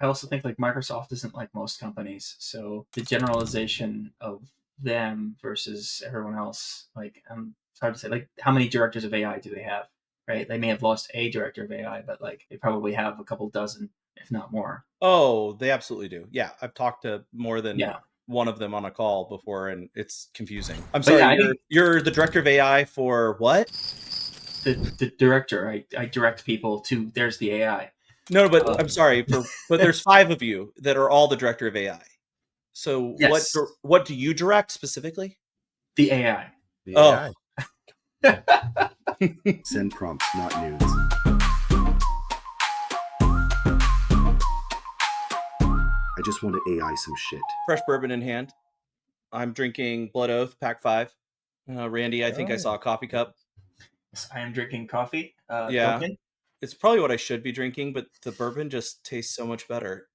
I also think like Microsoft isn't like most companies, so the generalization of them versus everyone else, like it's hard to say. Like, how many directors of AI do they have? Right? They may have lost a director of AI, but like they probably have a couple dozen, if not more. Oh, they absolutely do. Yeah, I've talked to more than Yeah. one of them on a call before, and it's confusing. I'm But sorry, yeah, I think you're the director of AI for what? the director, I direct people to there's the AI. No, but I'm sorry but there's 5 of you that are all the director of AI. So Yes, what do you direct specifically? the AI. The AI. Send prompts, not nudes. I just want to AI some shit. Fresh bourbon in hand. I'm drinking Blood Oath Pack 5. Randy, I think I saw a coffee cup. Yes, I am drinking coffee. Yeah. Token. It's probably what I should be drinking, but the bourbon just tastes so much better.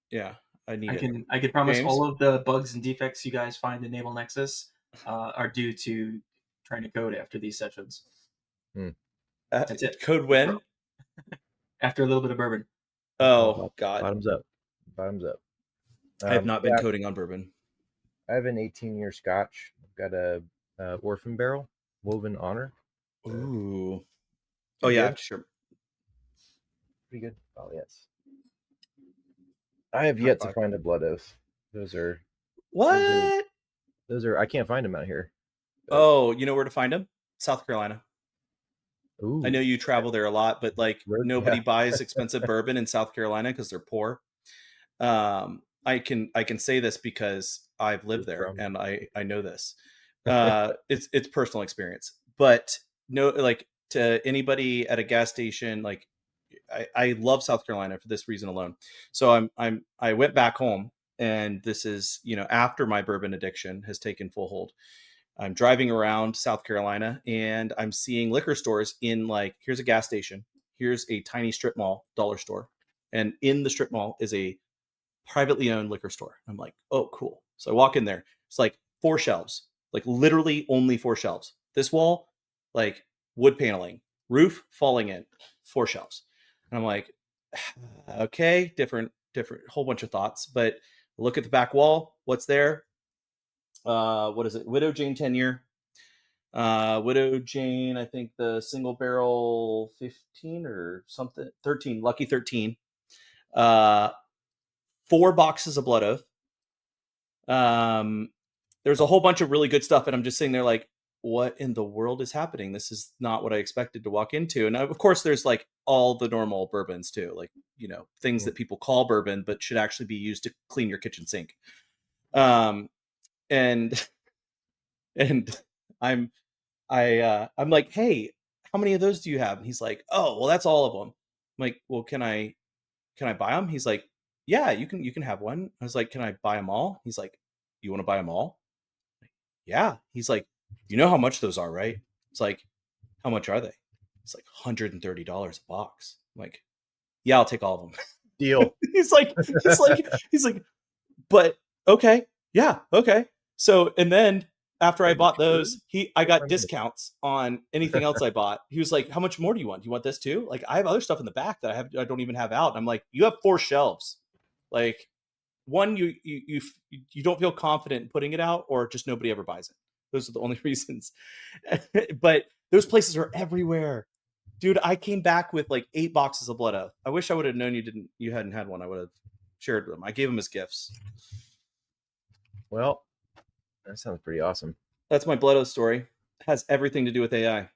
Yeah, I need it. I can promise James? all of the bugs and defects you guys find in Naval Nexus are due to trying to code after these sessions. That's it. Code when? After a little bit of bourbon. Oh, God. Bottoms up. I have not been coding on bourbon. I have an 18-year Scotch. I've got a Orphan Barrel, Woven Honor. Ooh. Oh, yeah, good? sure. Pretty good. Oh, yes. I have yet to find a Blood Oath. Those are... What? Those are... I can't find them out here. But... Oh, you know where to find them? South Carolina. Ooh. I know you travel there a lot, but like nobody buys expensive bourbon in South Carolina because they're poor. I can say this because I've lived there and I know this. It's personal experience. But no, like to anybody at a gas station, like I love South Carolina for this reason alone. So I went back home, and this is, after my bourbon addiction has taken full hold. I'm driving around South Carolina and I'm seeing liquor stores in like, here's a gas station, here's a tiny strip mall dollar store, and in the strip mall is a privately owned liquor store. I'm like, oh, cool. So I walk in there. It's like 4 shelves, like literally only 4 shelves. This wall, like wood paneling, roof falling in, 4 shelves. And I'm like, okay, different, whole bunch of thoughts. But look at the back wall. What's there? What is it? Widow Jane 10-year. Widow Jane, I think the single barrel 15 or something, 13, Lucky 13. 4 boxes of Blood Oath. There's a whole bunch of really good stuff, and I'm just sitting there like, what in the world is happening? This is not what I expected to walk into. And of course, there's like all the normal bourbons too, like, things that people call bourbon, but should actually be used to clean your kitchen sink. And I'm like, hey, how many of those do you have? And he's like, oh, well, that's all of them. I'm like, well, can I buy them? He's like, yeah, you can have one. I was like, can I buy them all? He's like, you want to buy them all? Like, yeah. He's like, you know how much those are, right? It's like, how much are they? It's like $130 a box. I'm like, yeah, I'll take all of them. Deal. he's like, but okay. Yeah. Okay. So, and then after I bought those, I got discounts on anything else I bought. He was like, how much more do you want? Do you want this too? Like, I have other stuff in the back that I don't even have out. And I'm like, you have 4 shelves. Like, one, you don't feel confident in putting it out, or just nobody ever buys it. Those are the only reasons. But those places are everywhere. Dude, I came back with like 8 boxes of Blood Oath. I wish I would have known you hadn't had one. I would have shared them. I gave them as gifts. Well, that sounds pretty awesome. That's my Blood Oath story. It has everything to do with AI.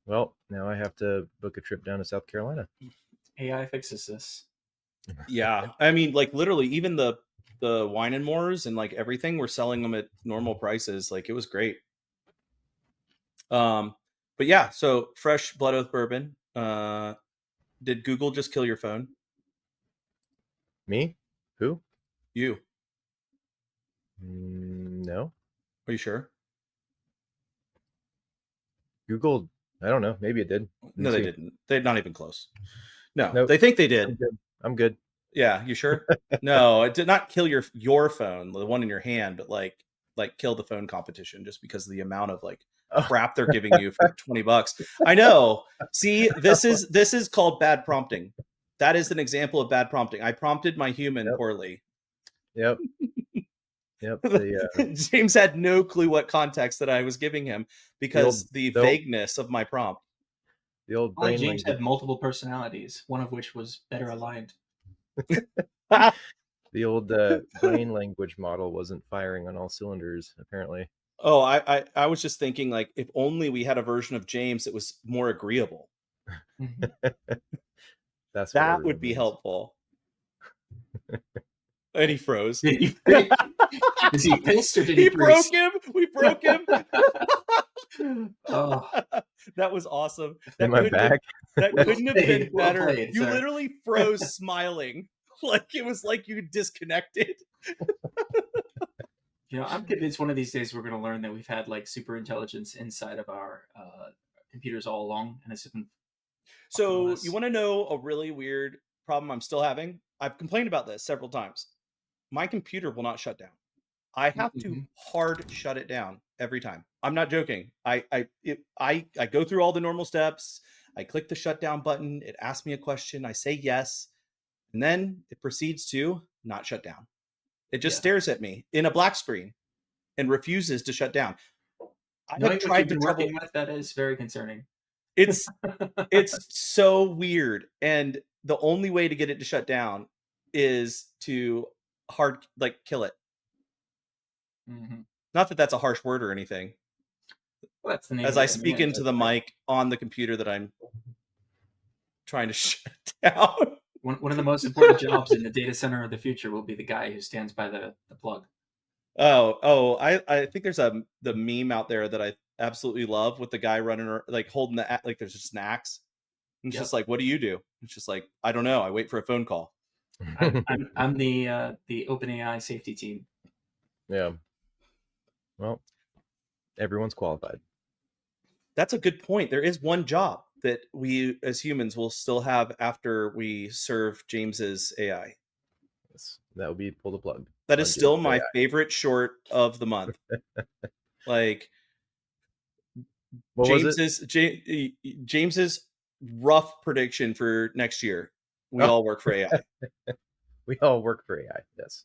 Well, now I have to book a trip down to South Carolina. AI fixes this. Yeah. I mean, like literally even the Wine and Mores and like everything, we're selling them at normal prices. Like, it was great. But yeah, so fresh Blood Oath bourbon. Did Google just kill your phone? Me? Who? You. No. Are you sure? Google, I don't know. Maybe it did. No, they didn't. They're not even close. No, Nope. They think they did. I'm good. Yeah, you sure? No, it did not kill your phone, the one in your hand, but like kill the phone competition just because of the amount of like crap they're giving you for $20. I know. See, this is called bad prompting. That is an example of bad prompting. I prompted my human poorly. Yep. James had no clue what context that I was giving him because the vagueness of my prompt. The old brain James had multiple personalities, one of which was better aligned. The old brain language model wasn't firing on all cylinders, apparently. Oh, I was just thinking, like, if only we had a version of James that was more agreeable. That would be helpful. And he froze. Is he pissed or did he broke him? We broke him. Oh, that was awesome. That couldn't have been better. Played, you literally froze smiling. Like it was like you disconnected. I'm convinced one of these days we're going to learn that we've had like super intelligence inside of our computers all along, and it's been. So you want to know a really weird problem I'm still having? I've complained about this several times. My computer will not shut down. I have to hard shut it down every time. I'm not joking. I go through all the normal steps. I click the shutdown button. It asks me a question. I say yes. And then it proceeds to not shut down. It just stares at me in a black screen and refuses to shut down. I have tried to working with that is very concerning. It's so weird. And the only way to get it to shut down is to kill it. Mm-hmm. Not that that's a harsh word or anything. Well, that's the name as I speak into the mic on the computer that I'm trying to shut down. One of the most important jobs in the data center of the future will be the guy who stands by the plug. I think there's the meme out there that I absolutely love with the guy running like holding there's just an axe. And it's just like, what do you do? It's just like, I don't know. I wait for a phone call. I'm the OpenAI safety team. Yeah. Well, everyone's qualified. That's a good point. There is one job that we as humans will still have after we serve James's AI. Yes, that would be pull the plug. That is still my favorite short of the month. Like James's rough prediction for next year. We all work for AI. We all work for AI. Yes.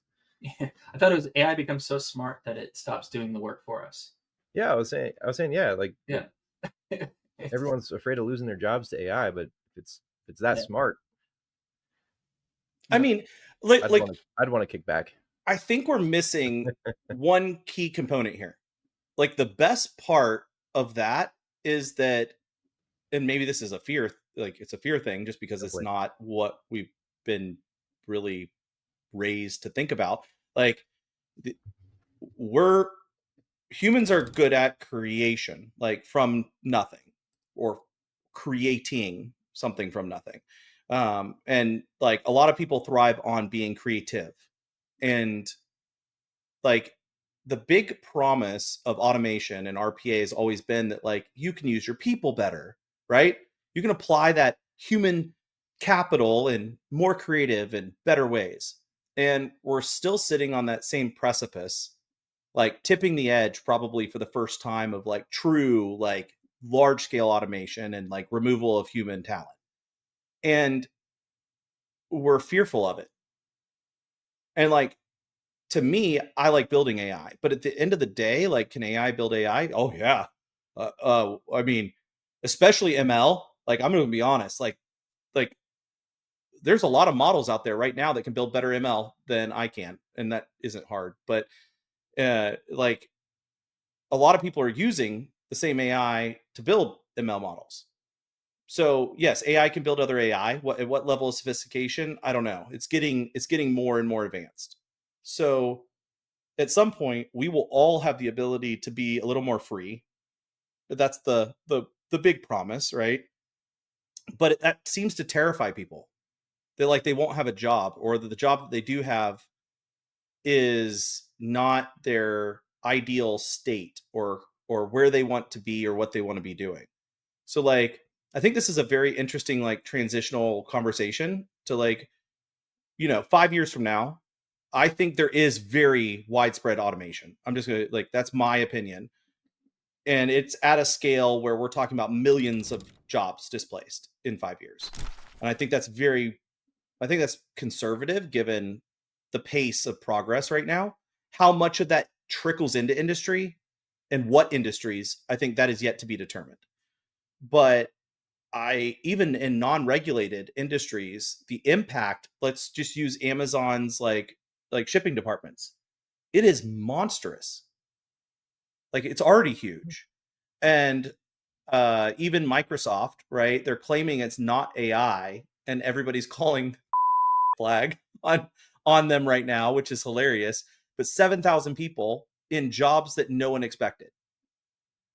I thought it was AI becomes so smart that it stops doing the work for us. Yeah, I was saying, yeah, like yeah. Everyone's afraid of losing their jobs to AI, but if it's that smart, I mean, I'd want to kick back. I think we're missing one key component here. Like the best part of that is that, and maybe this is a fear, like it's a fear thing, just because it's not what we've been really raised to think about. Like humans are good at creation, like from nothing, or creating something from nothing. And like a lot of people thrive on being creative. And like the big promise of automation and RPA has always been that like you can use your people better, right? You can apply that human capital in more creative and better ways. And we're still sitting on that same precipice, like tipping the edge probably for the first time of like true, like large scale automation and like removal of human talent. And we're fearful of it. And like, to me, I like building AI, but at the end of the day, like, can AI build AI? Oh yeah. I mean, especially ML, like I'm going to be honest, like there's a lot of models out there right now that can build better ML than I can. And that isn't hard, but like a lot of people are using the same AI to build ML models. So yes, AI can build other AI. At what level of sophistication? I don't know. It's getting more and more advanced. So at some point, we will all have the ability to be a little more free. That's the big promise, right? But that seems to terrify people. That like they won't have a job, or that the job that they do have is not their ideal state or where they want to be or what they want to be doing. So like I think this is a very interesting like transitional conversation to like 5 years from now, I think there is very widespread automation. I'm just going to like that's my opinion. And it's at a scale where we're talking about millions of jobs displaced in 5 years. And I think that's very I think that's conservative given the pace of progress right now. How much of that trickles into industry and what industries, I think that is yet to be determined. But even in non-regulated industries, the impact, let's just use Amazon's like shipping departments. It is monstrous. Like it's already huge. And even Microsoft, right? They're claiming it's not AI and everybody's calling flag on them right now, which is hilarious. But 7,000 people in jobs that no one expected,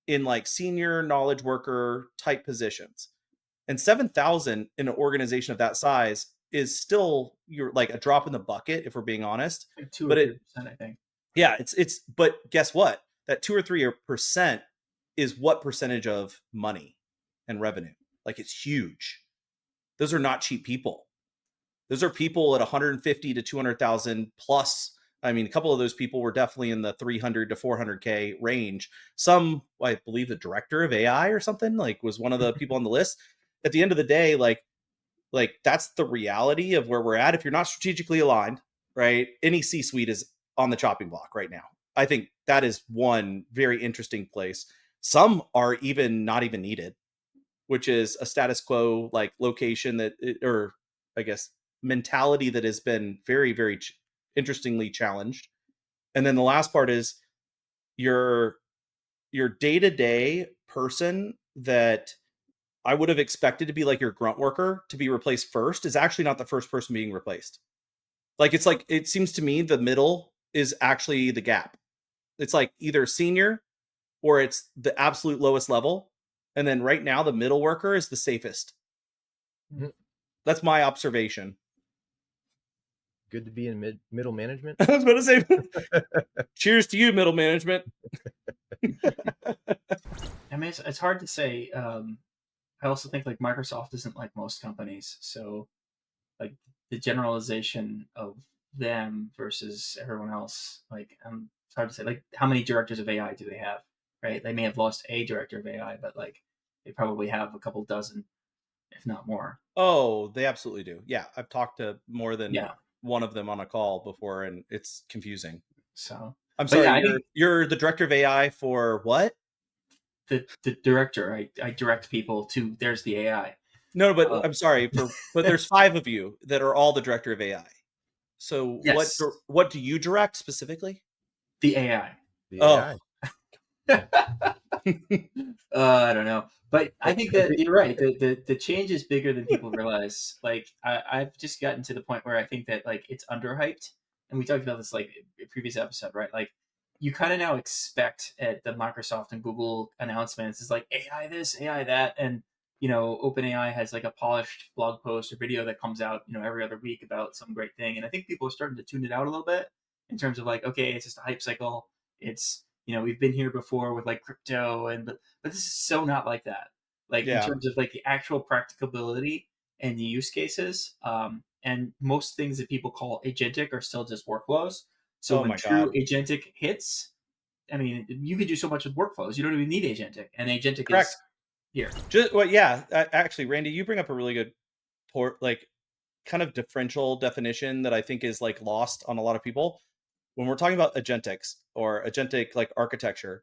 in like senior knowledge worker type positions. And 7,000 in an organization of that size is still, you're like a drop in the bucket if we're being honest. Like 2 or But 3%, I think. Yeah, it's but guess what? That 2 or 3% is what percentage of money and revenue? Like it's huge. Those are not cheap people. Those are people at 150 to 200,000 plus. I mean, a couple of those people were definitely in the 300 to 400K range. Some, I believe the director of AI or something, like was one of the people on the list. At the end of the day, like that's the reality of where we're at. If you're not strategically aligned, right, any C-suite is on the chopping block right now. I think that is one very interesting place. Some are even not even needed, which is a status quo like location that, or I guess mentality that has been very, very interestingly challenged. And then the last part is your day-to-day person that I would have expected to be like your grunt worker to be replaced first is actually not the first person being replaced. Like, it's like, it seems to me the middle is actually the gap. It's like either senior or it's the absolute lowest level. And then right now the middle worker is the safest. Mhm. That's my observation. Good to be in middle management. I was about to say, cheers to you, middle management. I mean, it's hard to say. I also think like Microsoft isn't like most companies, so like the generalization of them versus everyone else, like it's hard to say. Like how many directors of AI do they have? Right? They may have lost a director of AI, but like they probably have a couple dozen, if not more. Oh, they absolutely do. Yeah, I've talked to more than Yeah. one of them on a call before, and it's confusing. So I'm but sorry, yeah, you're the director of AI for what? the director. I direct people to there's the AI. No, but I'm sorry but there's 5 of you that are all the director of AI. So Yes. what do you direct specifically? The AI. The AI. I don't know, but I think that you're right. The change is bigger than people realize. Like I've just gotten to the point where I think that like it's underhyped, and we talked about this like in a previous episode, right? Like you kind of now expect at the Microsoft and Google announcements is like AI this, AI that, and OpenAI has like a polished blog post or video that comes out every other week about some great thing, and I think people are starting to tune it out a little bit in terms of like, okay, it's just a hype cycle. It's we've been here before with like crypto but this is so not like that. Like in terms of like the actual practicability and the use cases, and most things that people call agentic are still just workflows. So when true agentic hits, I mean, you could do so much with workflows. You don't even need agentic, and agentic Correct. is here. Actually, Randy, you bring up a really good like kind of differential definition that I think is like lost on a lot of people. When we're talking about agentics or agentic like architecture,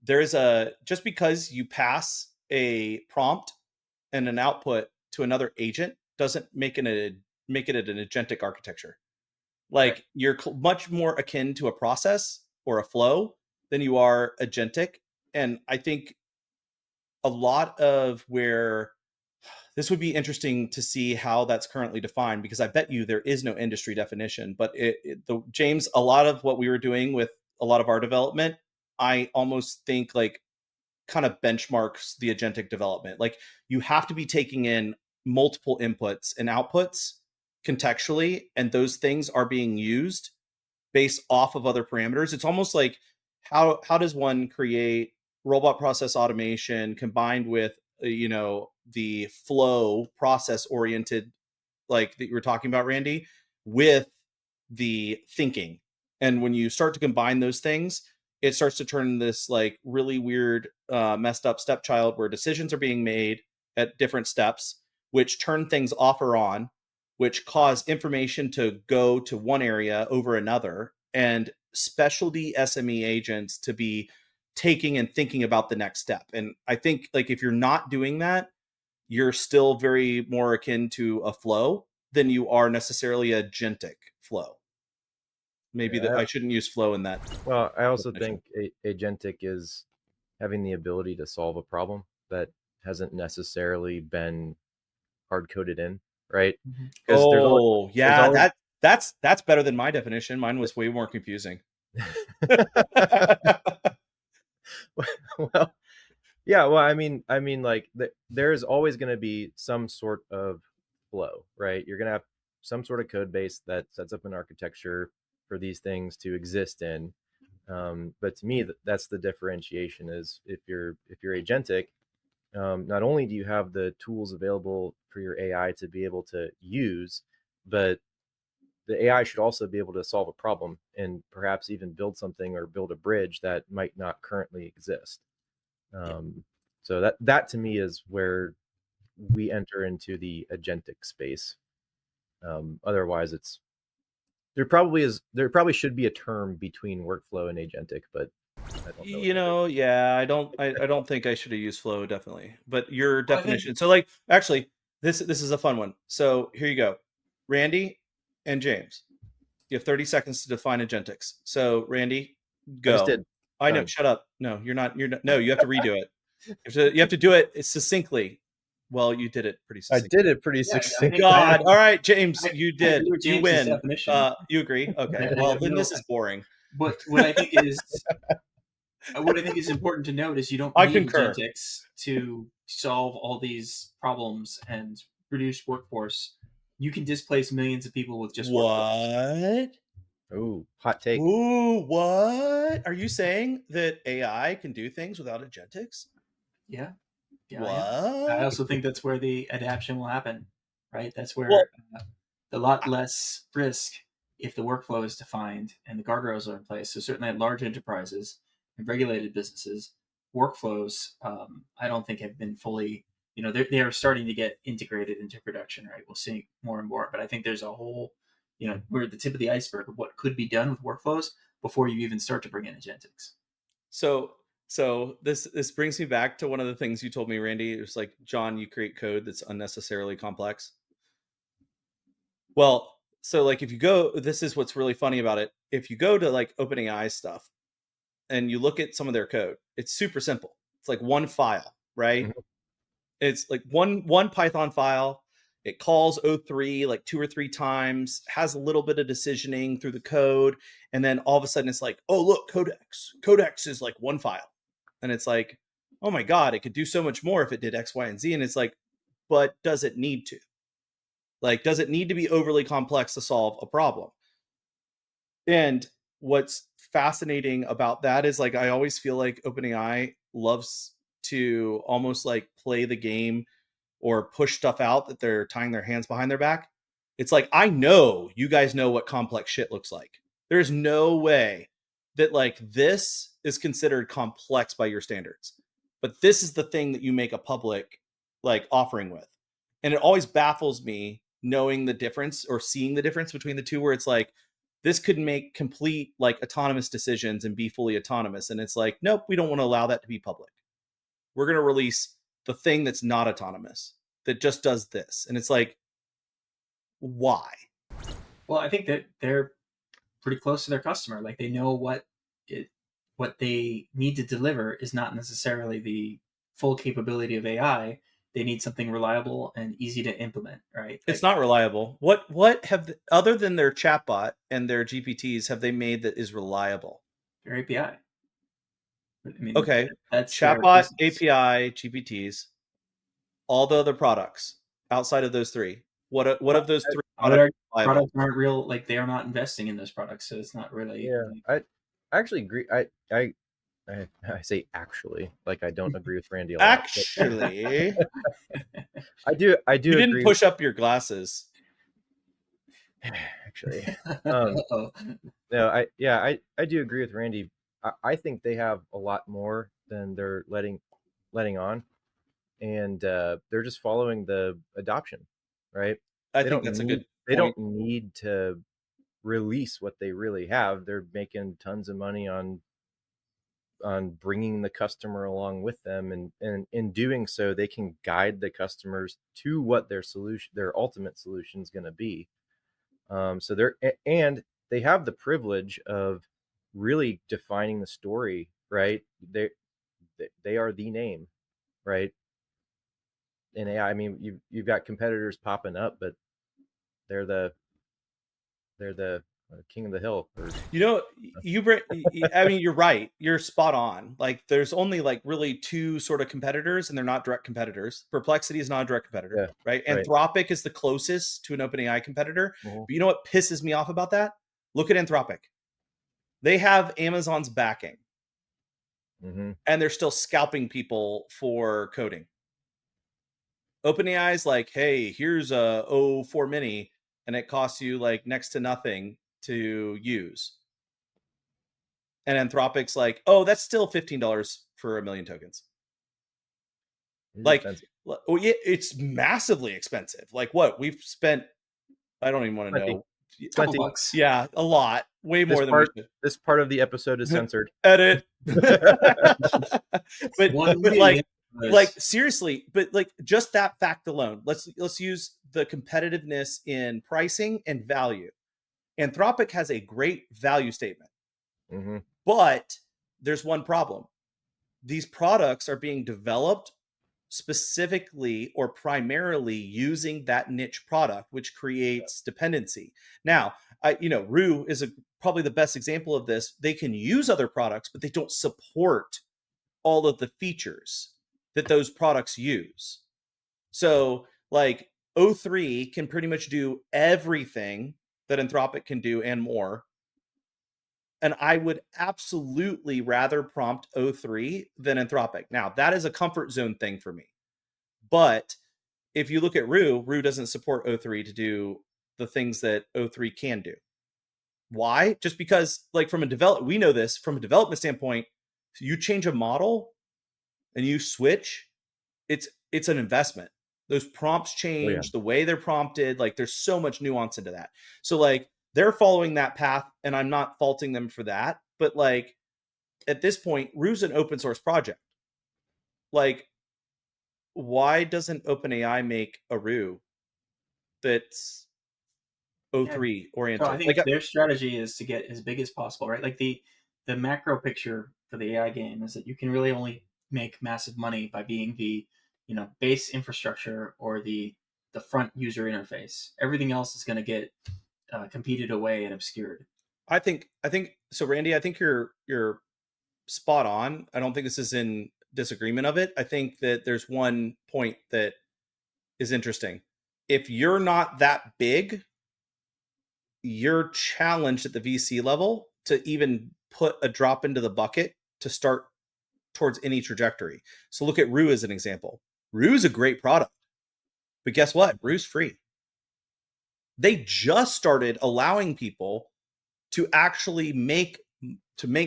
there is just because you pass a prompt and an output to another agent doesn't make it an agentic architecture. Like right. You're much more akin to a process or a flow than you are agentic. And I think a lot of where this would be interesting to see how that's currently defined, because I bet you there is no industry definition. But James, a lot of what we were doing with a lot of our development, I almost think like kind of benchmarks the agentic development. Like you have to be taking in multiple inputs and outputs contextually, and those things are being used based off of other parameters. It's almost like how does one create robot process automation combined with the flow process oriented, like that you were talking about, Randy, with the thinking. And when you start to combine those things, it starts to turn this like really weird messed up stepchild where decisions are being made at different steps, which turn things off or on. which cause information to go to one area over another, and specialty SME agents to be taking and thinking about the next step. And I think like if you're not doing that, you're still very more akin to a flow than you are necessarily a agentic flow. Maybe I shouldn't use flow in that. Well, I also think agentic is having the ability to solve a problem that hasn't necessarily been hard coded in, right? Oh, yeah, that's better than my definition. Mine was way more confusing. Well, yeah. Well, I mean, like there's always going to be some sort of flow, right? You're going to have some sort of code base that sets up an architecture for these things to exist in. But to me, that's the differentiation. Is if you're agentic, not only do you have the tools available for your AI to be able to use, but the AI should also be able to solve a problem and perhaps even build something or build a bridge that might not currently exist. So that to me is where we enter into the agentic space. Otherwise, there probably should be a term between workflow and agentic, but I don't know. I don't think I should have used flow, definitely. But your definition. So like actually this is a fun one. So here you go. Randy and James. You have 30 seconds to define agentics. So Randy, go. I just did. I know, shut up. No, you're not no, you have to redo it. You have to do it succinctly. Well, you did it pretty succinctly. I did it pretty succinctly. God. All right, James, you did. You win. Definition. You agree? Okay. Well, then this is boring. What I think is important to note is you don't need agentics to solve all these problems and reduce workforce. You can displace millions of people with just what? Ooh, hot take. Ooh, what? Are you saying that AI can do things without agentics? Yeah. What? I also think that's where the adaptation will happen, right? That's where a lot less risk if the workflow is defined and the guardrails are in place. So certainly at large enterprises and regulated businesses, workflows, I don't think have been fully, they are starting to get integrated into production, right? We'll see more and more, but I think there's a whole, we're at the tip of the iceberg of what could be done with workflows before you even start to bring in agentics. So this brings me back to one of the things you told me, Randy. It was like, John, you create code that's unnecessarily complex. Well, so like if you go, this is what's really funny about it. If you go to like OpenAI stuff and you look at some of their code, it's super simple. It's like one file, right? Mm-hmm. It's like one Python file. It calls O3 like 2 or 3 times, has a little bit of decisioning through the code. And then all of a sudden it's like, oh, look, codex. Codex is like one file. And it's like, oh my God, it could do so much more if it did X, Y, and Z. And it's like, but does it need to? Like, does it need to be overly complex to solve a problem? And what's fascinating about that is like, I always feel like OpenAI loves to almost like play the game or push stuff out that they're tying their hands behind their back. It's like, I know you guys know what complex shit looks like. There's no way that like this is considered complex by your standards, but this is the thing that you make a public like offering with. And it always baffles me knowing the difference or seeing the difference between the two, where it's like, this could make complete like autonomous decisions and be fully autonomous. And it's like, nope, we don't want to allow that to be public. We're going to release the thing that's not autonomous, that just does this. And it's like, why? Well, I think that they're pretty close to their customer. Like they know what they need to deliver is not necessarily the full capability of AI. They need something reliable and easy to implement, right? It's not reliable. What have other than their chatbot and their GPTs have they made that is reliable? Their API. I mean, okay, that's chatbot, API, GPTs, all the other products outside of those three. What of those three products aren't real? Like they are not investing in those products, so it's not really. Yeah, I actually agree. I say actually, like I don't agree with Randy a lot. Actually, I do. You didn't push up your glasses. Actually, no, I do agree with Randy. I think they have a lot more than they're letting on, and they're just following the adoption, right? I think that's a good They point. don't need to release what they really have. They're making tons of money on bringing the customer along with them, and in doing so they can guide the customers to what their ultimate solution is going to be. So and they have the privilege of really defining the story, right? They are the name, right? In AI, I mean, you've got competitors popping up, but they're the king of the hill. You know, I mean, you're right. You're spot on. Like, there's only like really two sort of competitors, and they're not direct competitors. Perplexity is not a direct competitor, Yeah, right? right. Anthropic is the closest to an OpenAI competitor. Mhm. But you know what pisses me off about that? Look at Anthropic. They have Amazon's backing, Mm-hmm. and they're still scalping people for coding. OpenAI is like, hey, here's a O4 mini, and it costs you like next to nothing to use. And Anthropic's like, oh, that's still $15 for 1 million tokens. It's Like, expensive. well, yeah, it's massively expensive. Like, what we've spent, I don't even want to know. Couple bucks. Yeah, a lot, way more than we should. This part of the episode is censored. Edit. but One like seriously, but like just that fact alone, let's use the competitiveness in pricing and value. Anthropic has a great value statement, Mm-hmm. but there's one problem. These products are being developed specifically or primarily using that niche product, which creates dependency. Now, Rue is probably the best example of this. They can use other products, but they don't support all of the features that those products use. So like O3 can pretty much do everything that Anthropic can do and more. And I would absolutely rather prompt O3 than Anthropic. Now, that is a comfort zone thing for me. But if you look at Rue doesn't support O3 to do the things that O3 can do. Why? Just because, like, we know this from a development standpoint, you change a model and you switch, it's an investment. Those prompts change, the way they're prompted, like there's so much nuance into that. So like they're following that path, and I'm not faulting them for that. But like at this point, Rue's an open source project. Like, why doesn't OpenAI make a Rue that's O3 oriented? So I think their strategy is to get as big as possible, right? Like the macro picture for the AI game is that you can really only make massive money by being the base infrastructure or the front user interface. Everything else is going to get competed away and obscured. I think so, Randy. I think you're spot on. I don't think this is in disagreement of it. I think that there's one point that is interesting. If you're not that big, you're challenged at the VC level to even put a drop into the bucket to start towards any trajectory. So look at Rue as an example. Rue's a great product, but guess what? Rue's free. They just started allowing people to actually make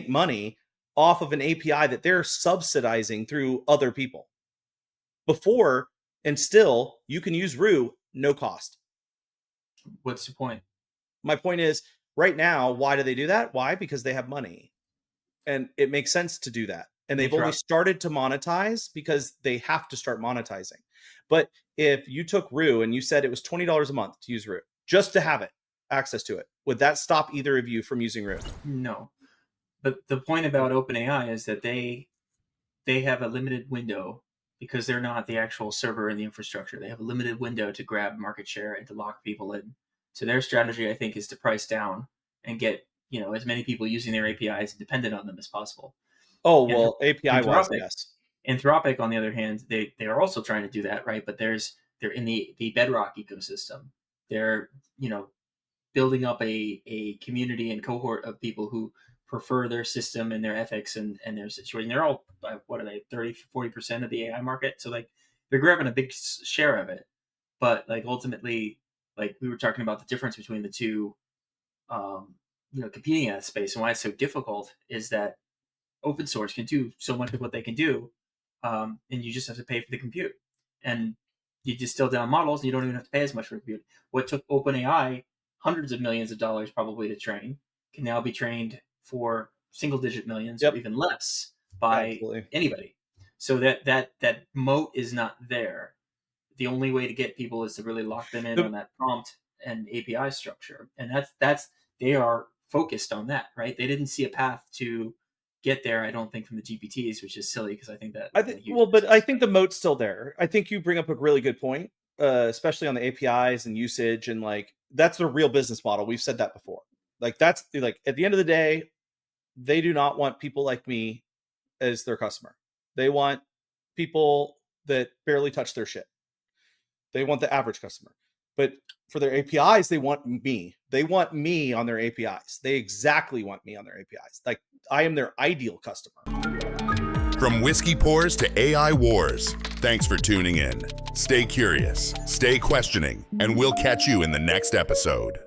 money off of an API that they're subsidizing through other people. Before and still, you can use Rue, no cost. What's the point? My point is, right now, why do they do that? Why? Because they have money. And it makes sense to do that. And they've only started to monetize because they have to start monetizing. But if you took Rue and you said it was $20 a month to use Rue, just to have it, access to it, would that stop either of you from using Rue? No. But the point about OpenAI is that they have a limited window because they're not the actual server and the infrastructure. They have a limited window to grab market share and to lock people in. So their strategy, I think, is to price down and get as many people using their APIs and dependent on them as possible. Oh, well, API-wise, yes. Anthropic, on the other hand, they are also trying to do that, right? But they're in the Bedrock ecosystem. They're building up a community and cohort of people who prefer their system and their ethics and their situation. They're all, what are they, 30-40% of the AI market? So like they're grabbing a big share of it. But like ultimately, like we were talking about the difference between the two, competing in that space, and why it's so difficult is that open source can do so much of what they can do, and you just have to pay for the compute. And you distill down models and you don't even have to pay as much for compute. What took OpenAI hundreds of millions of dollars probably to train can now be trained for single-digit millions or even less by anybody. So that moat is not there. The only way to get people is to really lock them in on that prompt and API structure, and that's they are focused on that, right? They didn't see a path to get there, I don't think, from the GPTs, which is silly because I think that I think the moat's still there. I think you bring up a really good point, especially on the APIs and usage, and like that's the real business model. We've said that before. Like that's like at the end of the day, they do not want people like me as their customer. They want people that barely touch their shit. They want the average customer. But for their APIs, they want me. They want me on their APIs. They exactly want me on their APIs. Like I am their ideal customer. From Whiskey Pours to AI Wars, thanks for tuning in. Stay curious, stay questioning, and we'll catch you in the next episode.